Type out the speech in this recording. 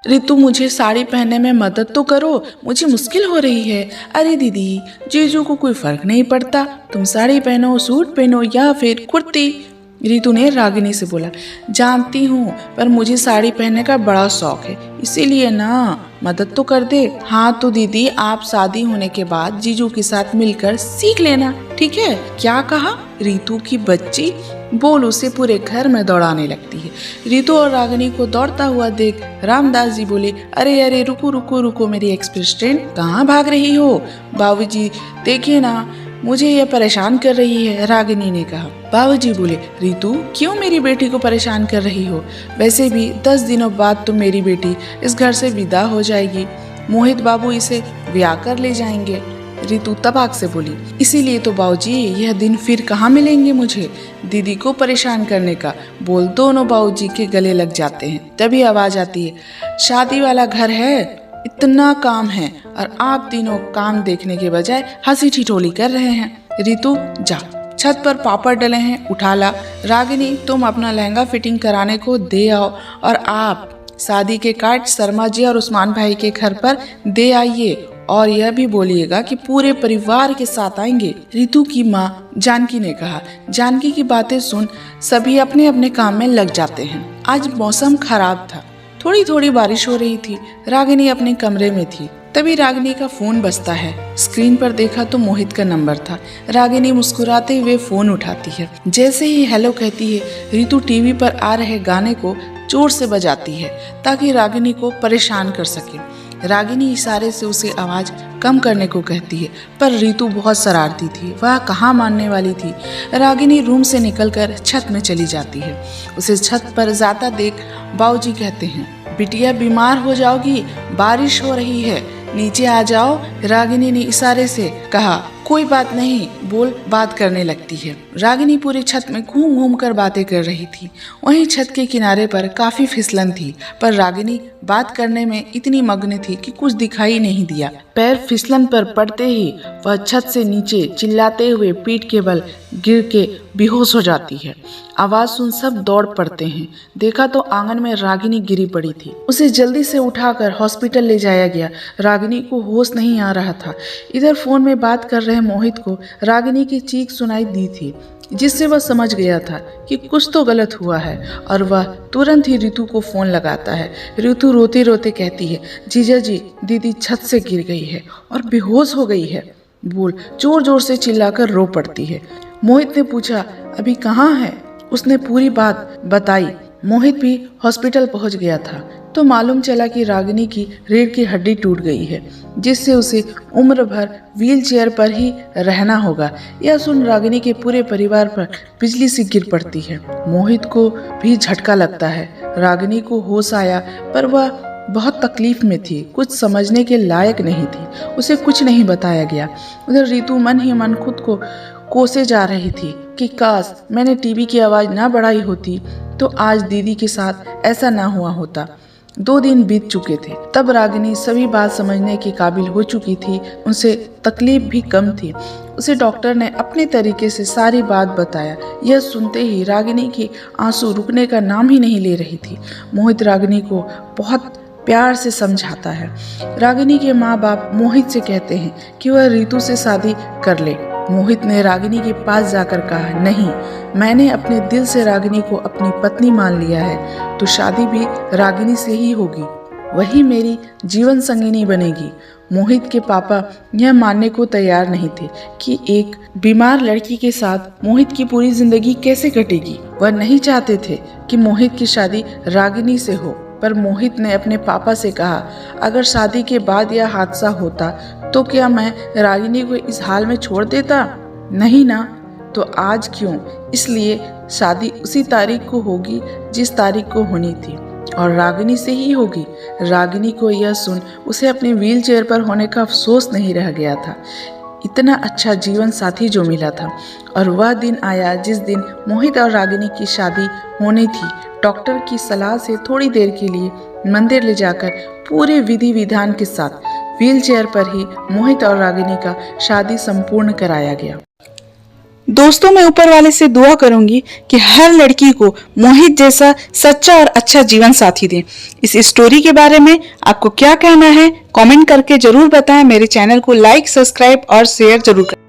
रितु मुझे साड़ी पहनने में मदद तो करो, मुझे मुश्किल हो रही है। अरे दीदी, जीजू को कोई फर्क नहीं पड़ता, तुम साड़ी पहनो, सूट पहनो या फिर कुर्ती। रितु ने रागिनी से बोला, जानती हूँ पर मुझे साड़ी पहनने का बड़ा शौक है, इसीलिए ना मदद तो कर दे। हाँ तो दीदी, आप शादी होने के बाद जीजू के साथ मिलकर सीख लेना, ठीक है? क्या कहा? रितु की बच्ची बोल उसे पूरे घर में दौड़ाने लगती है। रितु और रागिनी को दौड़ता हुआ देख रामदास जी बोले, अरे अरे रुको रुको रुको मेरी एक्सप्रेस ट्रेन, कहाँ भाग रही हो? बाबूजी देखिए ना, मुझे यह परेशान कर रही है, रागिनी ने कहा। बाबूजी बोले, रितु क्यों मेरी बेटी को परेशान कर रही हो? वैसे भी 10 दिनों बाद तो मेरी बेटी इस घर से विदा हो जाएगी, मोहित बाबू इसे ब्याह कर ले जाएंगे। रितु तबाक से बोली, इसीलिए तो बाबूजी यह दिन फिर कहाँ मिलेंगे मुझे दीदी को परेशान करने का। बोल दोनों बाबूजी के गले लग जाते हैं। तभी आवाज आती है, शादी वाला घर है, इतना काम है और आप तीनों काम देखने के बजाय हंसी ठिठोली कर रहे हैं। रितु जा, छत पर पापड़ डले हैं, उठा ला। रागिनी तुम अपना लहंगा फिटिंग कराने को दे आओ और आप शादी के कार्ड शर्मा जी और उस्मान भाई के घर पर दे आइए और यह भी बोलिएगा कि पूरे परिवार के साथ आएंगे। रितु की माँ जानकी ने कहा। जानकी की बातें सुन सभी अपने अपने काम में लग जाते हैं। आज मौसम खराब था, थोड़ी थोड़ी बारिश हो रही थी। रागिनी अपने कमरे में थी, तभी रागिनी का फोन बजता है। स्क्रीन पर देखा तो मोहित का नंबर था। रागिनी मुस्कुराते हुए फोन उठाती है। जैसे ही हेलो कहती है, रितु टीवी पर आ रहे गाने को जोर से बजाती है ताकि रागिनी को परेशान कर सके। रागिनी इशारे से उसे आवाज कम करने को कहती है, पर रितु बहुत शरारती थी, वह कहाँ मानने वाली थी। रागिनी रूम से निकलकर छत में चली जाती है। उसे छत पर जाता देख बाबूजी कहते हैं, बिटिया बीमार हो जाओगी, बारिश हो रही है, नीचे आ जाओ। रागिनी ने इशारे से कहा, कोई बात नहीं, बोल बात करने लगती है। रागिनी पूरी छत में घूम घूम कर बातें कर रही थी। वहीं छत के किनारे पर काफी फिसलन थी, पर रागिनी बात करने में इतनी मग्न थी कि कुछ दिखाई नहीं दिया। पैर फिसलन पर पड़ते ही वह छत से नीचे चिल्लाते हुए पीठ के बल गिर के बेहोश हो जाती है। आवाज सुन सब दौड़ पड़ते हैं। देखा तो आंगन में रागिनी गिरी पड़ी थी। उसे जल्दी से उठाकर हॉस्पिटल ले जाया गया। रागिनी को होश नहीं आ रहा था। इधर फोन में बात कर रहे मोहित को रागिनी की चीख सुनाई दी थी, जिससे वह समझ गया था कि कुछ तो गलत हुआ है और वह तुरंत ही रितु को फोन लगाता है। रितु रोते रोते कहती है, जीजा जी, दीदी छत से गिर गई है और बेहोश हो गई है। बोल जोर जोर से चिल्लाकर रो पड़ती है। मोहित ने पूछा, अभी कहाँ है? उसने पूरी बात बताई। मोहित भी हॉस्पिटल पहुंच गया था तो मालूम चला कि रागिनी की रीढ़ की हड्डी टूट गई है, जिससे उसे उम्र भर व्हील चेयर पर ही रहना होगा। यह सुन रागिनी के पूरे परिवार पर बिजली सी गिर पड़ती है। मोहित को भी झटका लगता है। रागिनी को होश आया, पर वह बहुत तकलीफ में थी, कुछ समझने के लायक नहीं थी। उसे कुछ नहीं बताया गया। उधर रितु मन ही मन खुद को कोसे जा रही थी कि काश मैंने टीवी की आवाज ना बढ़ाई होती तो आज दीदी के साथ ऐसा ना हुआ होता। 2 दिन बीत चुके थे, तब रागिनी सभी बात समझने के काबिल हो चुकी थी। उनसे तकलीफ भी कम थी। उसे डॉक्टर ने अपने तरीके से सारी बात बताया। यह सुनते ही रागिनी की आंसू रुकने का नाम ही नहीं ले रही थी। मोहित रागिनी को बहुत प्यार से समझाता है। रागिनी के माँ बाप मोहित से कहते हैं कि वह रितु से शादी कर ले। मोहित ने रागिनी के पास जाकर कहा, नहीं, मैंने अपने दिल से रागिनी को अपनी पत्नी मान लिया है, तो शादी भी रागिनी से ही होगी, वही मेरी जीवन संगिनी बनेगी। मोहित के पापा यह मानने को तैयार नहीं थे कि एक बीमार लड़की के साथ मोहित की पूरी जिंदगी कैसे कटेगी। वह नहीं चाहते थे कि मोहित की शादी रागिनी से हो, पर मोहित ने अपने पापा से कहा, अगर शादी के बाद यह हादसा होता तो क्या मैं रागिनी को इस हाल में छोड़ देता? नहीं ना, तो आज क्यों? इसलिए शादी उसी तारीख को होगी जिस तारीख को होनी थी और रागिनी से ही होगी। रागिनी को यह सुन उसे अपने व्हील चेयर पर होने का अफसोस नहीं रह गया था। इतना अच्छा जीवन साथी जो मिला था। और वह दिन आया जिस दिन मोहित और रागिनी की शादी होनी थी। डॉक्टर की सलाह से थोड़ी देर के लिए मंदिर ले जाकर पूरे विधि विधान के साथ व्हील चेयर पर ही मोहित और रागिनी का शादी संपूर्ण कराया गया। दोस्तों, मैं ऊपर वाले से दुआ करूंगी कि हर लड़की को मोहित जैसा सच्चा और अच्छा जीवन साथी दे। इस स्टोरी के बारे में आपको क्या कहना है, कमेंट करके जरूर बताएं। मेरे चैनल को लाइक, सब्सक्राइब और शेयर जरूर करें।